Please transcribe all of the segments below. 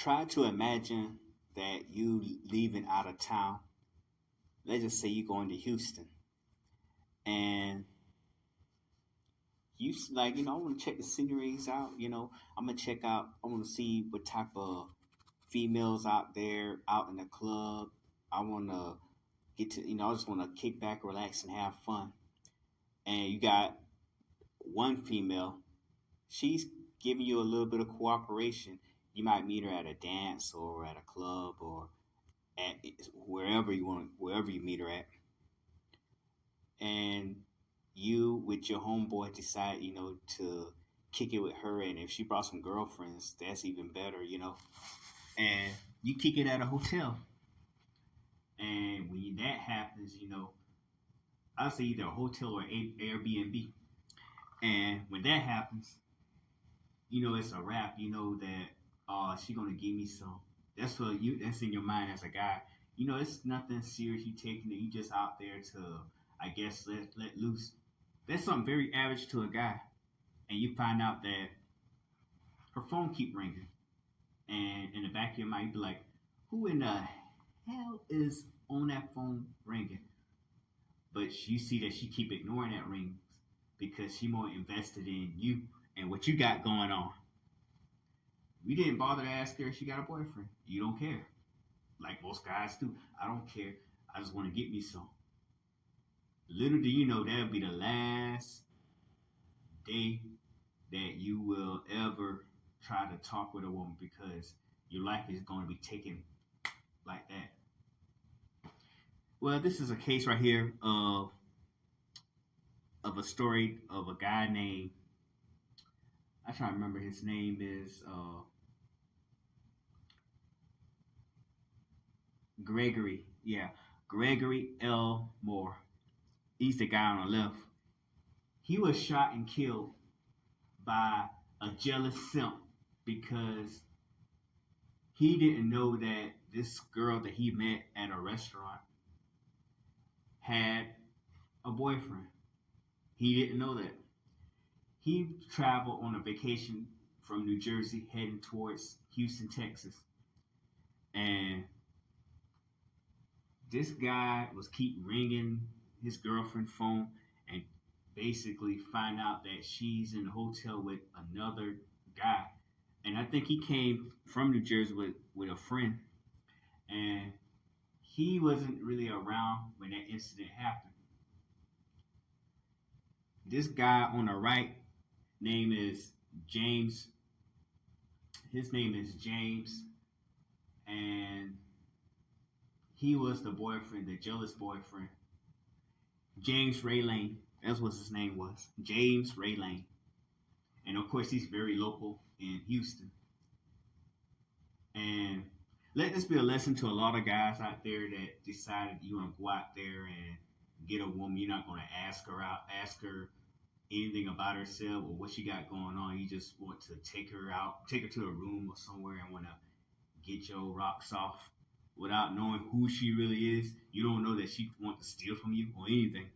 Try to imagine that you leaving out of town. Let's just say you're going to Houston, and I want to check the sceneries out. I'm gonna check out. I want to see what type of females out there out in the club. I want to get to, I just want to kick back, relax, and have fun. And you got one female, she's giving you a little bit of cooperation. You might meet her at a dance or at a club or at wherever you meet her at, and you with your homeboy decide, to kick it with her. And if she brought some girlfriends, that's even better. And you kick it at a hotel. And when that happens, I'll say either a hotel or Airbnb. And when that happens, it's a wrap. You know that she gonna give me some. That's for you. That's in your mind as a guy. It's nothing serious. You taking it. You just out there to, I guess, let loose. That's something very average to a guy. And you find out that her phone keep ringing, and in the back of your mind, you be like, "Who in the hell is on that phone ringing?" But you see that she keep ignoring that ring because she more invested in you and what you got going on. You didn't bother to ask her if she got a boyfriend. You don't care. Like most guys do. I don't care. I just want to get me some. Little do you know that'll be the last day that you will ever try to talk with a woman, because your life is going to be taken like that. Well, this is a case right here of a story of a guy named, I try to remember, his name is Gregory. Yeah, Gregory L. Moore. He's the guy on the left. He was shot and killed by a jealous simp because he didn't know that this girl that he met at a restaurant had a boyfriend. He didn't know that. He traveled on a vacation from New Jersey heading towards Houston, Texas. And this guy was keep ringing his girlfriend's phone and basically find out that she's in the hotel with another guy. And I think he came from New Jersey with a friend. And he wasn't really around when that incident happened. This guy on the right name is James. His name is James. And he was the boyfriend, the jealous boyfriend. James Ray Lane. That's what his name was. James Ray Lane. And of course, he's very local in Houston. And let this be a lesson to a lot of guys out there that decided you want to go out there and get a woman. You're not going to ask her anything about herself or what she got going on. You just want to take her out, take her to a room or somewhere and want to get your rocks off without knowing who she really is. You don't know that she wants to steal from you or anything.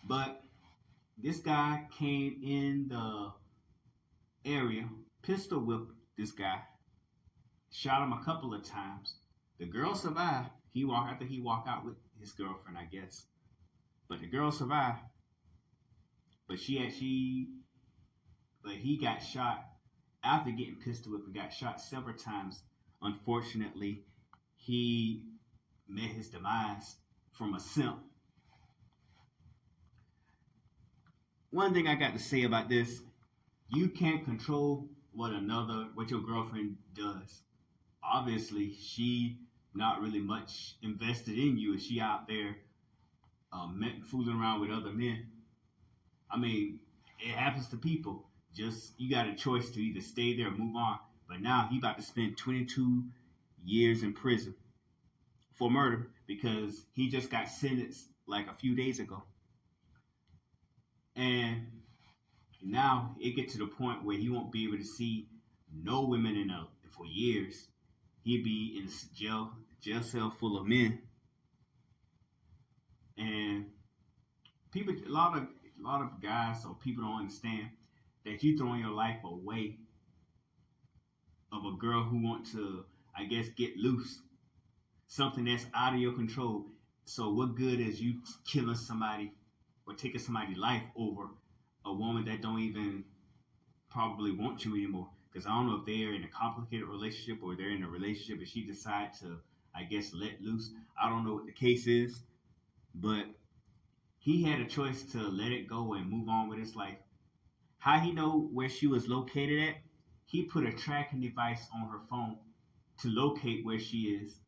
But this guy came in the area, pistol whipped this guy, shot him a couple of times. The girl survived. After he walked out with his girlfriend, I guess. But the girl survived. But he got shot after getting pistol whipped and got shot several times. Unfortunately, he met his demise from a simp. One thing I got to say about this, you can't control what your girlfriend does. Obviously, she not really much invested in you if she out there fooling around with other men. I mean, it happens to people. Just, you got a choice to either stay there or move on. But now he about to spend 22 years in prison for murder because he just got sentenced like a few days ago. And now it get to the point where he won't be able to see no women for years. He'd be in a jail cell full of men. And people, a lot of guys or people don't understand that you throwing your life away of a girl who want to, I guess, get loose, something that's out of your control. So what good is you killing somebody or taking somebody's life over a woman that don't even probably want you anymore? Because I don't know if they're in a complicated relationship or they're in a relationship and she decide to, I guess, let loose. I don't know what the case is, but he had a choice to let it go and move on with his life. How he know where she was located at? He put a tracking device on her phone to locate where she is.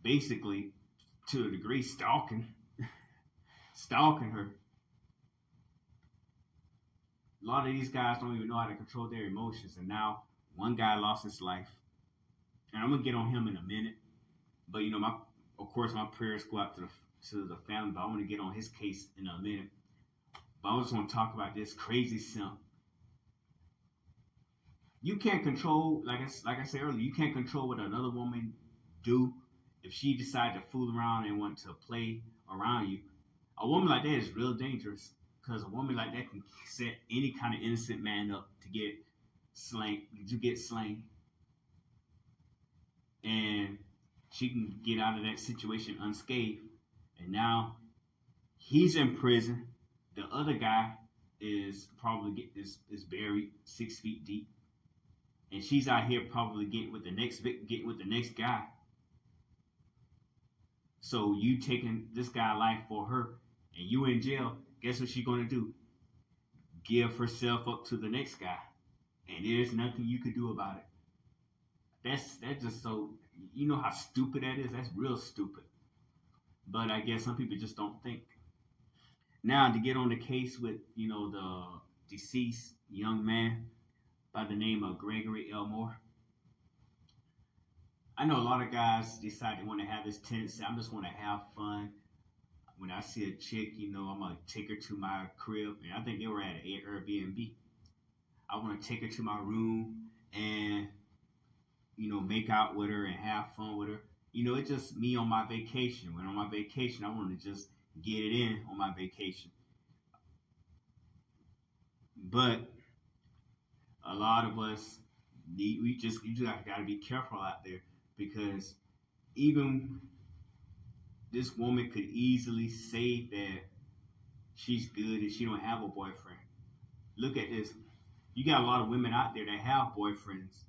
Basically, to a degree, stalking her. A lot of these guys don't even know how to control their emotions, and now one guy lost his life, and I'm gonna get on him in a minute. But my of course my prayers go out to the family, but I want to get on his case in a minute. But I just want to talk about this crazy simp. You can't control, like I said earlier, you can't control what another woman do if she decide to fool around and want to play around you. A woman like that is real dangerous because a woman like that can set any kind of innocent man up to get slain, and she can get out of that situation unscathed. And now he's in prison. The other guy is probably is buried 6 feet deep, and she's out here probably getting with the next guy. So you taking this guy's life for her, and you in jail. Guess what she's gonna do? Give herself up to the next guy, and there's nothing you could do about it. That's just so, you know how stupid that is. That's real stupid. But I guess some people just don't think. Now to get on the case with the deceased young man by the name of Gregory Elmore. I know a lot of guys decide they want to have this tendency. I just want to have fun. When I see a chick, I'm gonna take her to my crib, and I think they were at an Airbnb. I want to take her to my room and make out with her and have fun with her. It's just me on my vacation. When on my vacation, I want to just get it in on my vacation. But a lot of us you just got to be careful out there because even this woman could easily say that she's good and she don't have a boyfriend. Look at this. You got a lot of women out there that have boyfriends.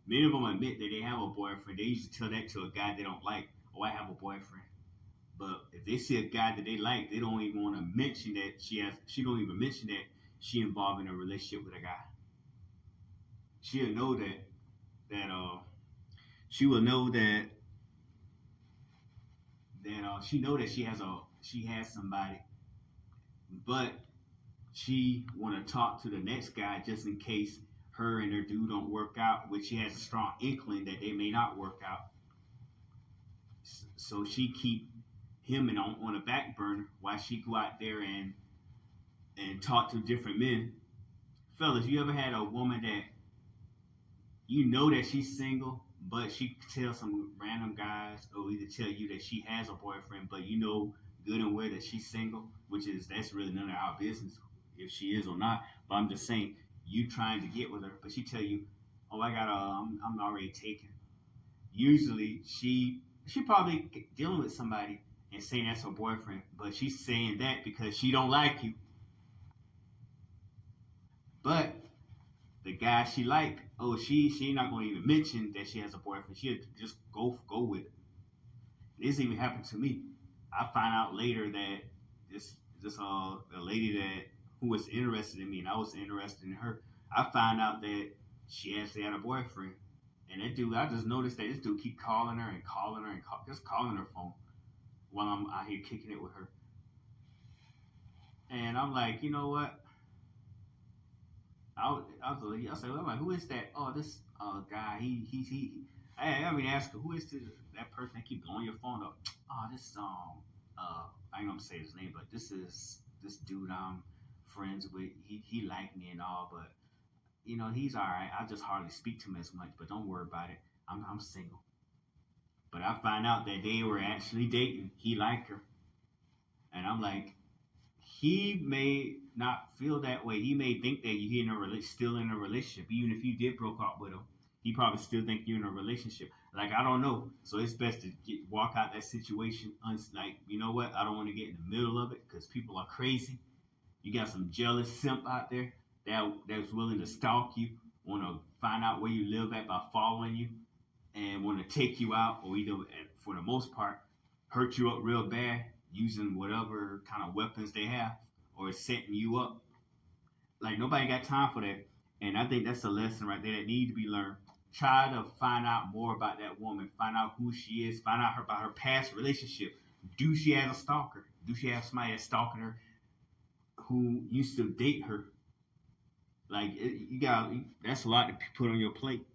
Many of them admit that they have a boyfriend. They used to tell that to a guy they don't like. Oh, I have a boyfriend. But if they see a guy that they like, they don't even want to mention that she don't even mention that she involved in a relationship with a guy. She'll know that she will know that she know that she has somebody, but she want to talk to the next guy just in case her and her dude don't work out, which she has a strong inkling that they may not work out. So she keep him on a back burner while she go out there and talk to different men. Fellas, you ever had a woman that that she's single, but she tells some random guys or either tell you that she has a boyfriend, but good and well that she's single, that's really none of our business if she is or not. But I'm just saying, you trying to get with her, but she tell you, oh, I'm already taken. Usually she probably dealing with somebody and saying that's her boyfriend, but she's saying that because she don't like you. But the guy she like, oh, she not gonna even mention that she has a boyfriend. She'll just go with it. This even happened to me. I find out later that this a lady that who was interested in me and I was interested in her. I found out that she actually had a boyfriend, and that dude, I just noticed that this dude keep calling her and just calling her phone while I'm out here kicking it with her. And I'm like, you know what? I said, well, I'm like, who is that? Oh, this guy. I mean, ask her, who is that person that keep blowing your phone up? Oh, this I ain't gonna say his name, but this is this dude I'm friends with. He liked me and all, but he's all right. I just hardly speak to him as much, but don't worry about it. I'm single. But I find out that they were actually dating. He liked her, and I'm like, he may not feel that way. He may think that you're in still in a relationship, even if you did broke up with him. He probably still think you're in a relationship. Like I don't know, so it's best to walk out that situation. Like you know what, I don't want to get in the middle of it because people are crazy. You got some jealous simp out there that's willing to stalk you, want to find out where you live at by following you, and want to take you out, or either for the most part hurt you up real bad using whatever kind of weapons they have, or setting you up. Like nobody got time for that. And I think that's a lesson right there that needs to be learned. Try to find out more about that woman. Find out who she is. Find out about her past relationship. Do she have a stalker? Do she have somebody that's stalking her who used to date her? Like you got that's a lot to put on your plate.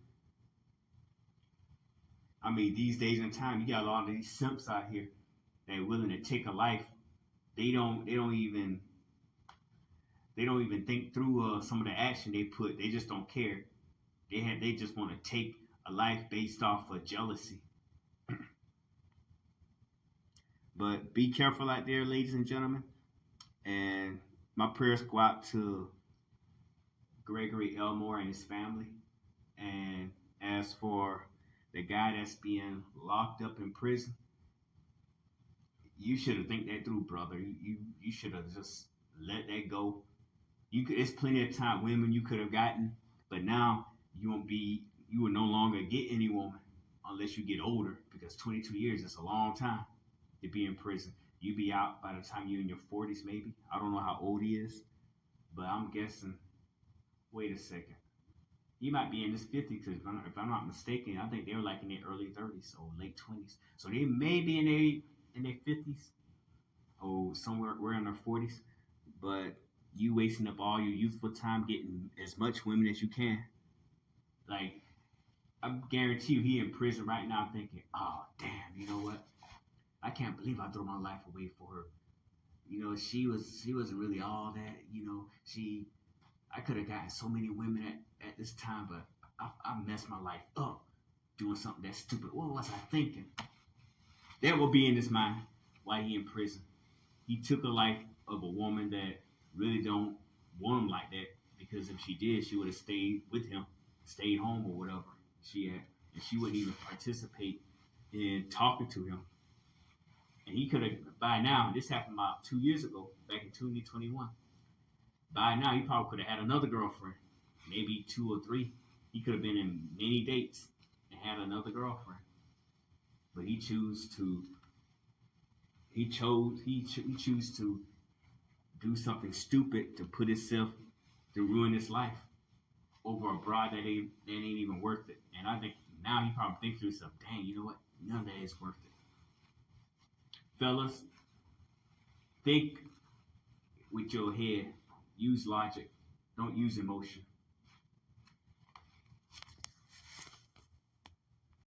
I mean, these days and time, you got a lot of these simps out here that are willing to take a life. They don't even think through some of the action they put. They just don't care. They just want to take a life based off of jealousy. But be careful out there, ladies and gentlemen. And my prayers go out to Gregory Elmore and his family. And as for the guy that's being locked up in prison, you should have think that through, brother. You should have just let that go. It's plenty of time, women you could have gotten, but now you will no longer get any woman unless you get older, because 22 years is a long time to be in prison. You be out by the time you're in your 40s, maybe. I don't know how old he is, but I'm guessing. Wait a second. He might be in his 50s, because if I'm not mistaken, I think they were like in their early 30s or late 20s. So they may be in their 50s or somewhere in their 40s, but you wasting up all your youthful time getting as much women as you can. Like, I guarantee you he in prison right now thinking, oh, damn, you know what? I can't believe I threw my life away for her. You know, she wasn't really all that. You know, I could have gotten so many women at this time, but I messed my life up doing something that stupid. What was I thinking? That will be in his mind while he in prison. He took a life of a woman that really don't want him like that, because if she did, she would have stayed with him, stayed home or whatever she had, and she wouldn't even participate in talking to him. And he could have, by now, this happened about 2 years ago, back in 2021. By now, he probably could have had another girlfriend, maybe 2 or 3. He could have been in many dates and had another girlfriend. But he chose to do something stupid to put himself, to ruin his life over a broad that ain't even worth it. And I think now he probably thinks to himself, dang, you know what? None of that is worth it. Fellas, think with your head. Use logic. Don't use emotion.